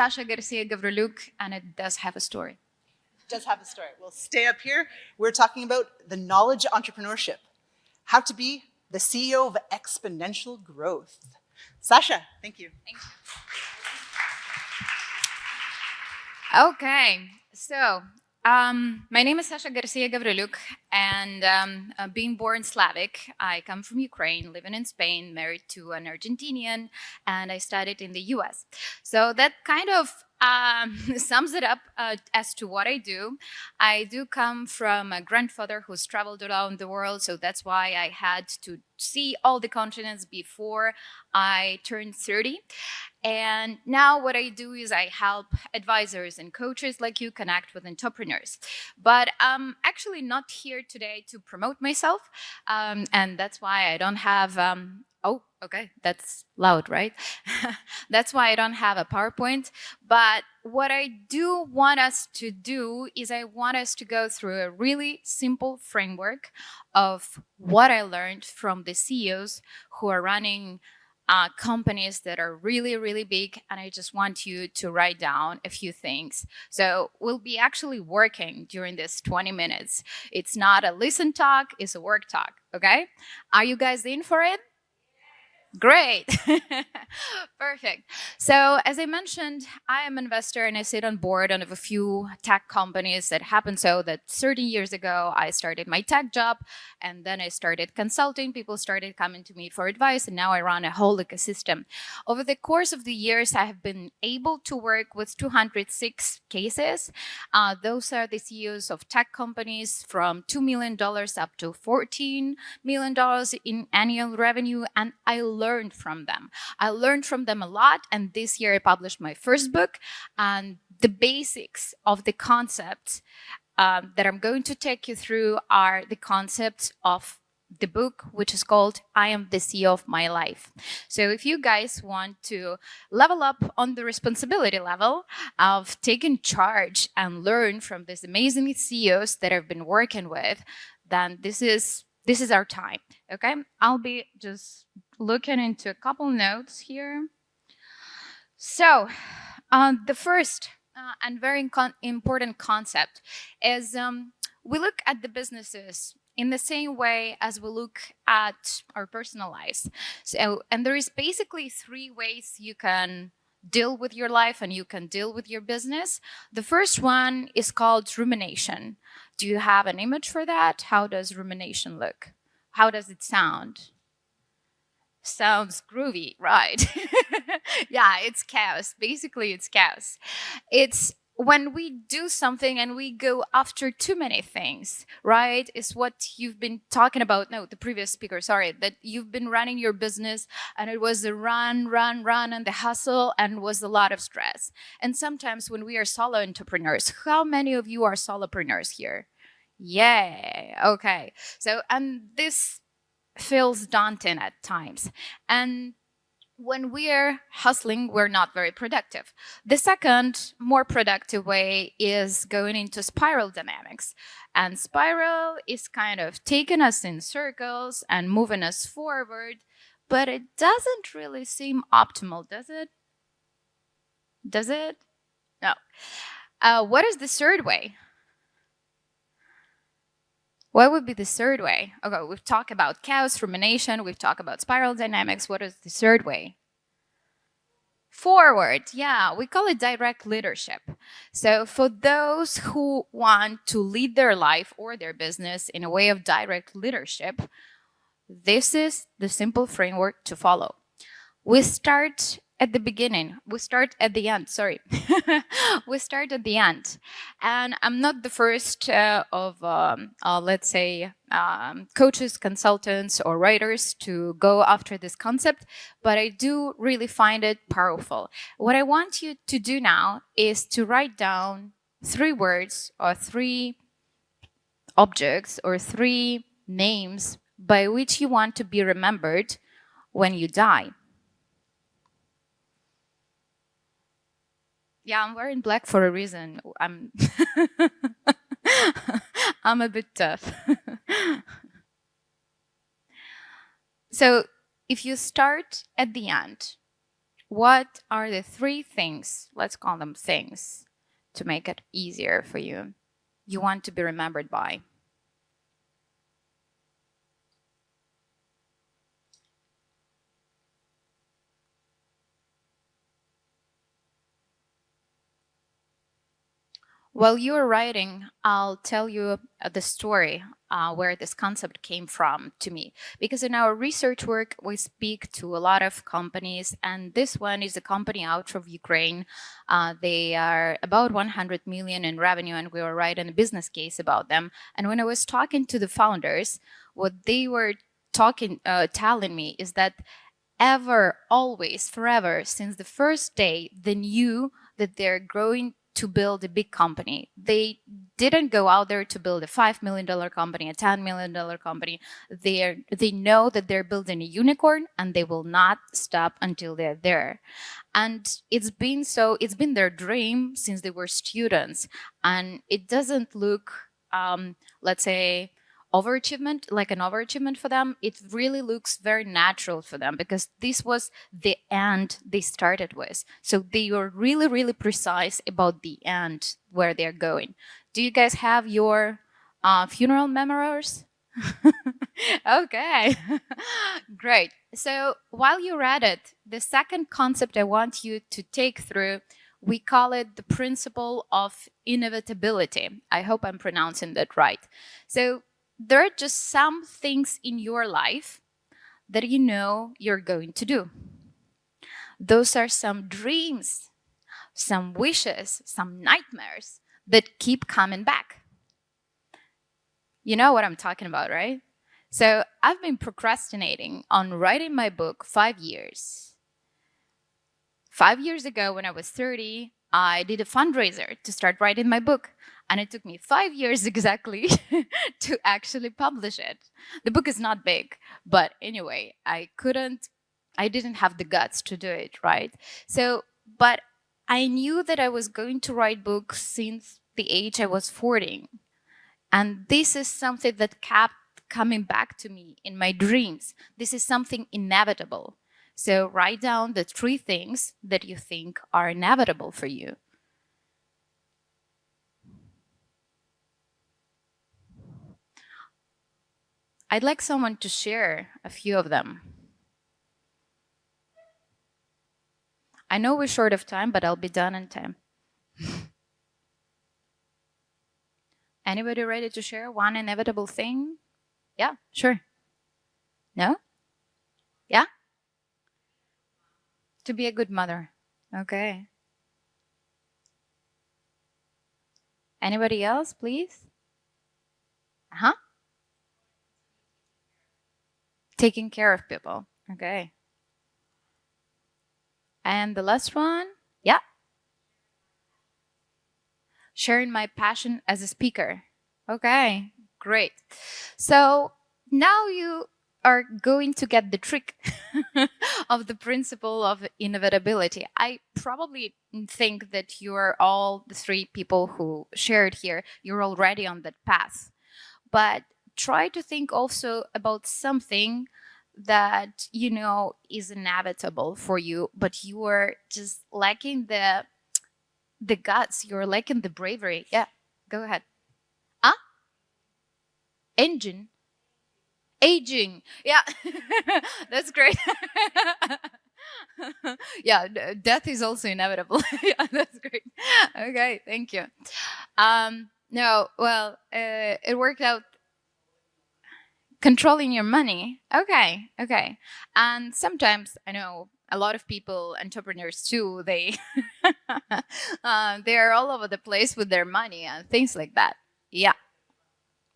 Sasha Garcia Gavrylyuk, and it does have a story. Does have a story. We'll stay up here. We're talking about the knowledge entrepreneurship, how to be the CEO of exponential growth. Sasha, thank you. Thank you. Okay, so my name is Sasha Garcia Gavrylyuk, and being born Slavic, I come from Ukraine, living in Spain, married to an Argentinian, and I studied in the US. So that kind of sums it up as to what I do. I do come from a grandfather who's traveled around the world, so that's why I had to see all the continents before I turned 30. And now what I do is I help advisors and coaches like you connect with entrepreneurs. But I'm actually not here today to promote myself, and that's why I don't have oh, okay, that's loud, right? That's why I don't have a PowerPoint. But what I do want us to do is I want us to go through a really simple framework of what I learned from the CEOs who are running companies that are really, really big. And I just want you to write down a few things. So we'll be actually working during this 20 minutes. It's not a listen talk, it's a work talk, okay? Are you guys in for it? Great. Perfect. So as I mentioned, I am an investor and I sit on board of a few tech companies. That happened so that 30 years ago, I started my tech job and then I started consulting. People started coming to me for advice and now I run a whole ecosystem. Over the course of the years, I have been able to work with 206 cases. Those are the CEOs of tech companies from $2 million up to $14 million in annual revenue, and I learned from them. I learned from them a lot, and this year I published my first book, and the basics of the concepts that I'm going to take you through are the concepts of the book, which is called I Am the CEO of My Life. So if you guys want to level up on the responsibility level of taking charge and learn from these amazing CEOs that I've been working with, then this is our time, okay? I'll be just looking into a couple notes here. So the first and very important concept is we look at the businesses in the same way as we look at our personal lives. So, and there is basically three ways you can deal with your life and you can deal with your business. The first one is called rumination. Do you have an image for that? How does rumination look? How does it sound? Sounds groovy, right? Yeah, it's chaos. Basically, it's chaos. It's when we do something and we go after too many things, right? Is what you've been talking about. No, the previous speaker, sorry, that you've been running your business and it was the run, and the hustle and was a lot of stress. And sometimes when we are solo entrepreneurs, how many of you are solopreneurs here? Yay, okay. So, and this feels daunting at times. And when we're hustling, we're not very productive. The second, more productive way is going into spiral dynamics. And spiral is kind of taking us in circles and moving us forward, but it doesn't really seem optimal, does it? Does it? No. What is the third way? What would be the third way? Okay, we've talked about chaos, rumination, we've talked about spiral dynamics. What is the third way? Forward, yeah, we call it direct leadership. So for those who want to lead their life or their business in a way of direct leadership, this is the simple framework to follow. We start at the beginning. We start at the end, sorry. We start at the end. And I'm not the first of, let's say, coaches, consultants, or writers to go after this concept, but I do really find it powerful. What I want you to do now is to write down 3 words or 3 objects or 3 names by which you want to be remembered when you die. Yeah, I'm wearing black for a reason. I'm I'm a bit tough. So if you start at the end, what are the 3 things, let's call them things, to make it easier for you, you want to be remembered by? While you are writing, I'll tell you the story where this concept came from to me. Because in our research work, we speak to a lot of companies, and this one is a company out of Ukraine. They are about 100 million in revenue, and we were writing a business case about them. And when I was talking to the founders, what they were telling me is that ever, always, forever, since the first day, they knew that they're growing to build a big company. They didn't go out there to build a $5 million company, a $10 million company. They know that they're building a unicorn, and they will not stop until they're there. And it's been their dream since they were students. And it doesn't look, let's say, like an overachievement for them. It really looks very natural for them, because this was the end they started with. So they are really, really precise about the end, where they're going. Do you guys have your funeral memoirs? Okay. Great. So while you read it, the second concept I want you to take through, we call it the principle of inevitability. I hope I'm pronouncing that right. So there are just some things in your life that you know you're going to do. Those are some dreams, some wishes, some nightmares that keep coming back. You know what I'm talking about, right? So I've been procrastinating on writing my book 5 years. 5 years ago, when I was 30, I did a fundraiser to start writing my book. And it took me 5 years exactly to actually publish it. The book is not big, but anyway, I didn't have the guts to do it, right? So, but I knew that I was going to write books since the age I was 40. And this is something that kept coming back to me in my dreams. This is something inevitable. So write down the 3 things that you think are inevitable for you. I'd like someone to share a few of them. I know we're short of time, but I'll be done in time. Anybody ready to share one inevitable thing? Yeah, sure. No? Yeah? To be a good mother. Okay. Anybody else, please? Uh-huh. Taking care of people. Okay. And the last one? Yeah. Sharing my passion as a speaker. Okay, great. So now you are going to get the trick of the principle of inevitability. I probably think that you are all the 3 people who shared here, you're already on that path. But try to think also about something that you know is inevitable for you, but you are just lacking the guts, you're lacking the bravery. Yeah, go ahead. Ah, engine. Aging. Yeah, that's great. Yeah, death is also inevitable. Yeah, that's great. Okay, thank you. No, well, it worked out. Controlling your money. Okay, okay. And sometimes I know a lot of people, entrepreneurs too, they they're all over the place with their money and things like that. Yeah,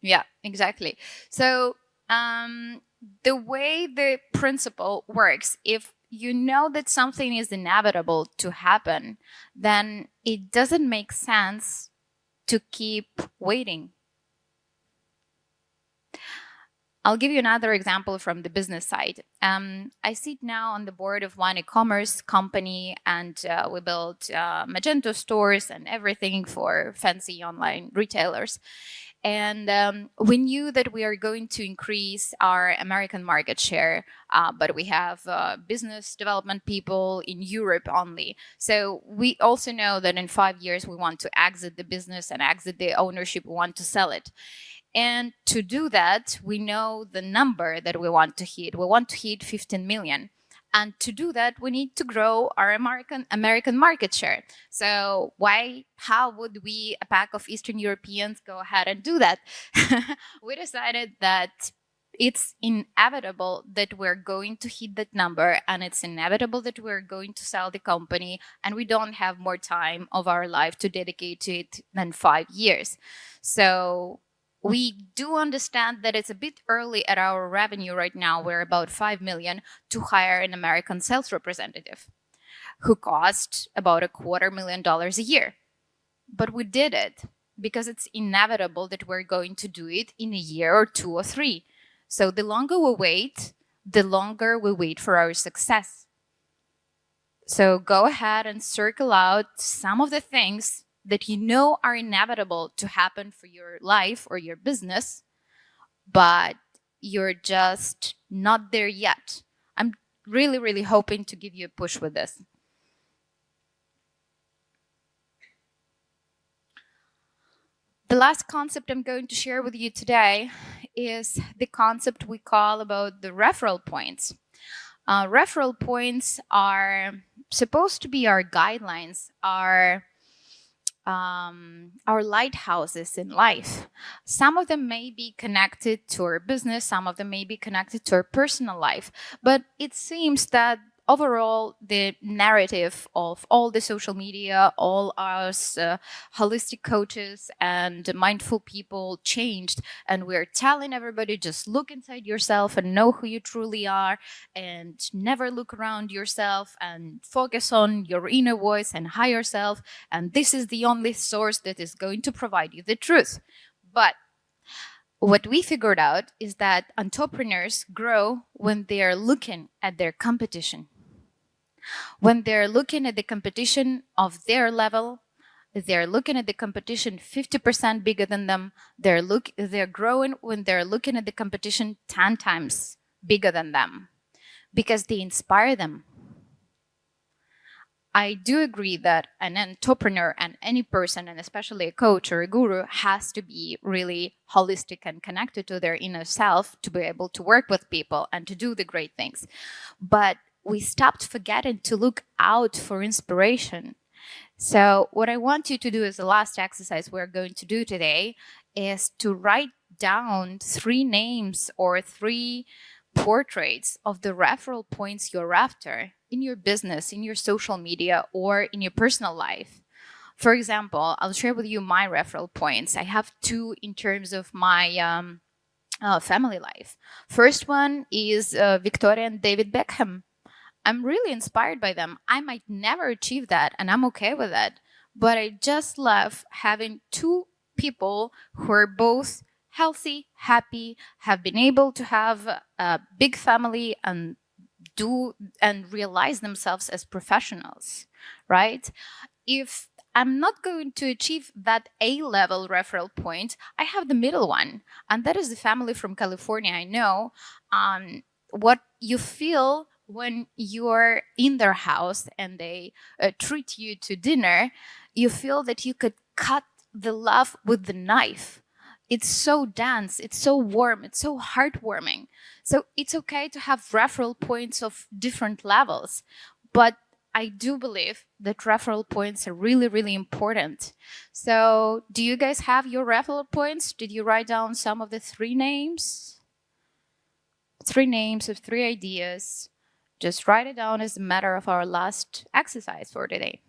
yeah, exactly. So the way the principle works, if you know that something is inevitable to happen, then it doesn't make sense to keep waiting. I'll give you another example from the business side. I sit now on the board of one e-commerce company, and we build Magento stores and everything for fancy online retailers. And we knew that we are going to increase our American market share, but we have business development people in Europe only. So we also know that in 5 years we want to exit the business and exit the ownership. We want to sell it. And to do that, we know the number that we want to hit. We want to hit 15 million. And to do that, we need to grow our American market share. So how would we, a pack of Eastern Europeans, go ahead and do that? We decided that it's inevitable that we're going to hit that number, and it's inevitable that we're going to sell the company, and we don't have more time of our life to dedicate to it than 5 years. So we do understand that it's a bit early at our revenue right now. We're about 5 million to hire an American sales representative who cost about $250,000 a year. But we did it because it's inevitable that we're going to do it in a year or 2 or 3. So the longer we wait, the longer we wait for our success. So go ahead and circle out some of the things that you know are inevitable to happen for your life or your business, but you're just not there yet. I'm really, really hoping to give you a push with this. The last concept I'm going to share with you today is the concept we call about the referral points. Referral points are supposed to be our guidelines, our lighthouses in life. Some of them may be connected to our business, some of them may be connected to our personal life, but it seems that overall the narrative of all the social media, all us holistic coaches and mindful people changed, and we're telling everybody just look inside yourself and know who you truly are, and never look around yourself, and focus on your inner voice and higher self, and this is the only source that is going to provide you the truth. But what we figured out is that entrepreneurs grow when they are looking at their competition. When they're looking at the competition of their level, they're looking at the competition 50% bigger than them. They're growing when they're looking at the competition 10 times bigger than them, because they inspire them. I do agree that an entrepreneur and any person, and especially a coach or a guru, has to be really holistic and connected to their inner self to be able to work with people and to do the great things. But we stopped forgetting to look out for inspiration. So what I want you to do as the last exercise we're going to do today is to write down 3 names or 3 portraits of the referral points you're after in your business, in your social media, or in your personal life. For example, I'll share with you my referral points. I have 2 in terms of my family life. First one is Victoria and David Beckham. I'm really inspired by them. I might never achieve that, and I'm okay with that. But I just love having 2 people who are both healthy, happy, have been able to have a big family and realize themselves as professionals, right? If I'm not going to achieve that A-level referral point, I have the middle one, and that is the family from California. I know what you feel when you're in their house and they treat you to dinner. You feel that you could cut the love with the knife. It's so dense, it's so warm, it's so heartwarming. So it's okay to have referral points of different levels, but I do believe that referral points are really, really important. So do you guys have your referral points? Did you write down some of the 3 names? 3 names of 3 ideas. Just write it down as a matter of our last exercise for today.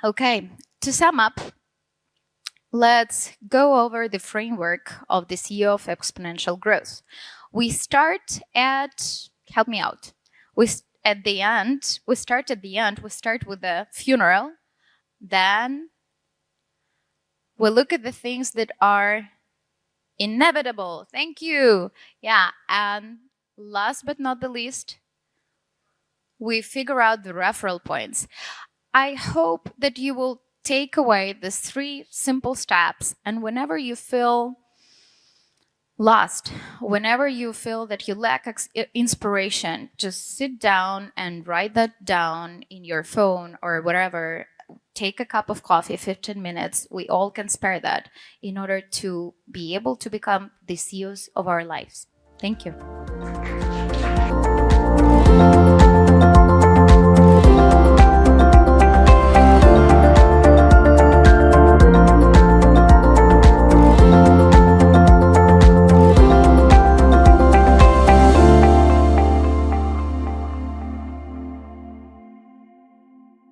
Okay, to sum up, let's go over the framework of the CEO of exponential growth. We start at help me out. At the end, we start at the end. We start with the funeral. Then we look at the things that are inevitable. Thank you. Yeah. And last but not the least, we figure out the referral points. I hope that you will take away these 3 simple steps, and whenever you feel lost, whenever you feel that you lack inspiration, just sit down and write that down in your phone or whatever. Take a cup of coffee, 15 minutes. We all can spare that in order to be able to become the CEOs of our lives. Thank you.